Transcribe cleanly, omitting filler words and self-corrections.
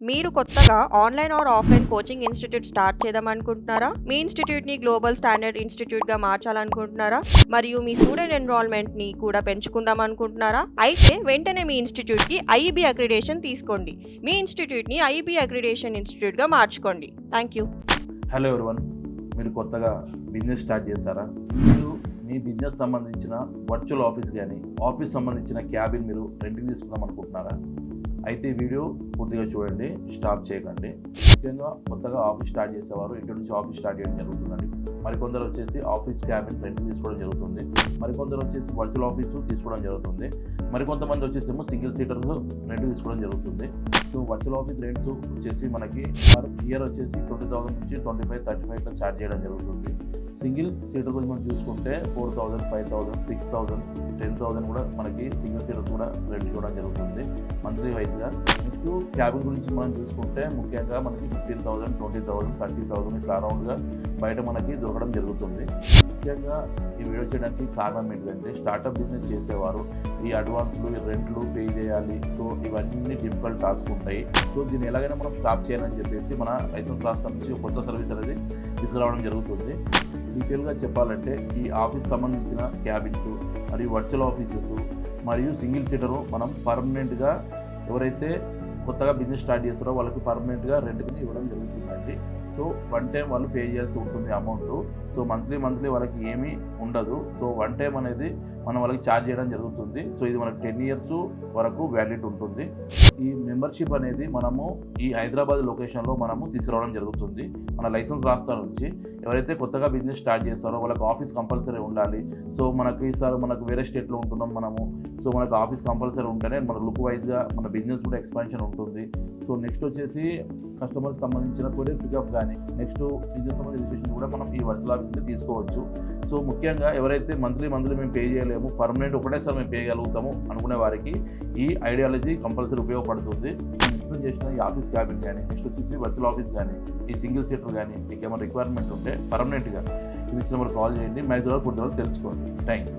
మీరు కొత్తగా online or offline coaching institute start చేద్దామనుకుంటున్నారా? మీ ఇన్‌స్టిట్యూట్‌ని గ్లోబల్ స్టాండర్డ్ ఇన్‌స్టిట్యూట్‌గా మార్చాలనుకుంటున్నారా? మరియు మీ స్టూడెంట్ ఎన్రోల్‌మెంట్‌ని కూడా పెంచుకుందామనుకుంటున్నారా? అయితే వెంటనే మీ ఇన్‌స్టిట్యూట్‌కి ఐఈబీ అక్రిడిటేషన్ తీసుకోండి. మీ ఇన్‌స్టిట్యూట్‌ని ఐఈబీ అక్రిడిటేషన్ ఇన్‌స్టిట్యూట్‌గా మార్చుకోండి. Thank you. హలో ఎవరివన్, మీరు కొత్తగా బిజినెస్ స్టార్ట్ చేశారా? మీరు మీ బిజినెస్ సంబంధించిన వర్చువల్ ఆఫీస్ కానీ ఆఫీస్ సంబంధించిన క్యాబిన్ మీరు రెంట్కి తీసుకుందాం అనుకుంటున్నారా? అయితే ఈ వీడియో పూర్తిగా చూడండి, స్టాప్ చేయకండి. ముఖ్యంగా కొత్తగా ఆఫీస్ స్టార్ట్ చేసేవారు ఇంటి నుంచి ఆఫీస్ స్టార్ట్ చేయడం జరుగుతుందండి. మరికొందరు వచ్చేసి ఆఫీస్ క్యాబిన్ రెంట్ తీసుకోవడం జరుగుతుంది. మరికొందరు వచ్చేసి వర్చువల్ ఆఫీసు తీసుకోవడం జరుగుతుంది. మరికొంతమంది వచ్చేసేమో సింగిల్ సీటర్స్ రెంట్ తీసుకోవడం జరుగుతుంది. సో వర్చువల్ ఆఫీస్ రెంట్స్ వచ్చేసి మనకి పర్ ఇయర్ వచ్చేసి 20,000 నుంచి 25, 35 ఇట్లా ఛార్జ్ చేయడం జరుగుతుంది. సింగిల్ సీటర్ గురించి మనం చూసుకుంటే 4,000, 5,000, 6,000, 10,000 కూడా మనకి సింగిల్ సీటర్స్ కూడా రెంట్ ఇవ్వడం జరుగుతుంది మంత్లీ వైజ్గా. నెక్స్ట్ క్యాబిన్ గురించి మనం చూసుకుంటే ముఖ్యంగా మనకి 15,000, 20,000, 30,000 ఇట్లా అరౌండ్గా బయట మనకి దొరకడం జరుగుతుంది. ముఖ్యంగా ఈ వీడియో చేయడానికి కారణం ఏంటంటే స్టార్టప్ బిజినెస్ చేసేవారు ఈ అడ్వాన్స్లు, ఈ రెంట్లు పే చేయాలి. సో ఇవన్నీ డిఫికల్ట్ టాస్క్ ఉంటాయి. సో దీన్ని ఎలాగైనా మనం స్టాప్ చేయాలని చెప్పేసి మన లైసెన్స్ రాష్ట్రం నుంచి కొత్త సర్వీస్ అనేది తీసుకురావడం జరుగుతుంది. డీటెయిల్గా చెప్పాలంటే ఈ ఆఫీస్ సంబంధించిన క్యాబిన్స్ మరియు వర్చువల్ ఆఫీసెస్ మరియు సింగిల్ సీటరు మనం పర్మనెంట్గా ఎవరైతే కొత్తగా బిజినెస్ స్టార్ట్ చేస్తారో వాళ్ళకి పర్మనెంట్గా రెంట్ని ఇవ్వడం జరుగుతుందండి. సో వన్ టైం వాళ్ళు పే చేయాల్సి ఉంటుంది అమౌంట్. సో మంత్లీ వాళ్ళకి ఏమీ ఉండదు. సో వన్ టైం అనేది మనం వాళ్ళకి ఛార్జ్ చేయడం జరుగుతుంది. సో ఇది మనకు 10 years వరకు వ్యాలిడ్ ఉంటుంది. ఈ మెంబర్షిప్ అనేది మనము ఈ హైదరాబాద్ లొకేషన్లో మనము తీసుకురావడం జరుగుతుంది. మన లైసెన్స్ రాష్ట్రాల నుంచి ఎవరైతే కొత్తగా బిజినెస్ స్టార్ట్ చేస్తారో వాళ్ళకి ఆఫీస్ కంపల్సరీ ఉండాలి. సో మనకి ఈసారి మనకు వేరే స్టేట్లో ఉంటున్నాం మనము. సో మనకు ఆఫీస్ కంపల్సరీ ఉంటేనే మన లుక్ వైజ్గా మన బిజినెస్ కూడా ఎక్స్పాన్షన్ ఉంటుంది. సో నెక్స్ట్ వచ్చేసి కస్టమర్కి సంబంధించిన కొరియర్ పికప్ కానీ నెక్స్ట్ బిజినెస్ సంబంధించిన రిజిస్ట్రేషన్ కూడా మనం ఈ వర్చువల్ ఆఫీస్లో తీసుకోవచ్చు. సో ముఖ్యంగా ఎవరైతే మంత్లీ మేము పే చేయలేము, పర్మనెంట్ ఒకటేసారి మేము పే చేయగలుగుతాము అనుకునే వారికి ఈ ఐడియాలజీ కంపల్సరీ ఉపయోగపడుతుంది. నేను ఎక్స్ప్లెయిన్ చేసిన ఈ ఆఫీస్ క్యాబిన్ కానీ నెక్స్ట్ వచ్చేసి వర్చువల్ ఆఫీస్ కానీ ఈ సింగిల్ సీటర్ కానీ మీకు ఏమైనా రిక్వైర్మెంట్ ఉంటే పర్మనెంట్గా ఇది ఇచ్చిన నెంబర్ కాల్ చేయండి. మైజూర్ పూర్తి తెలుసుకోండి. Thank you.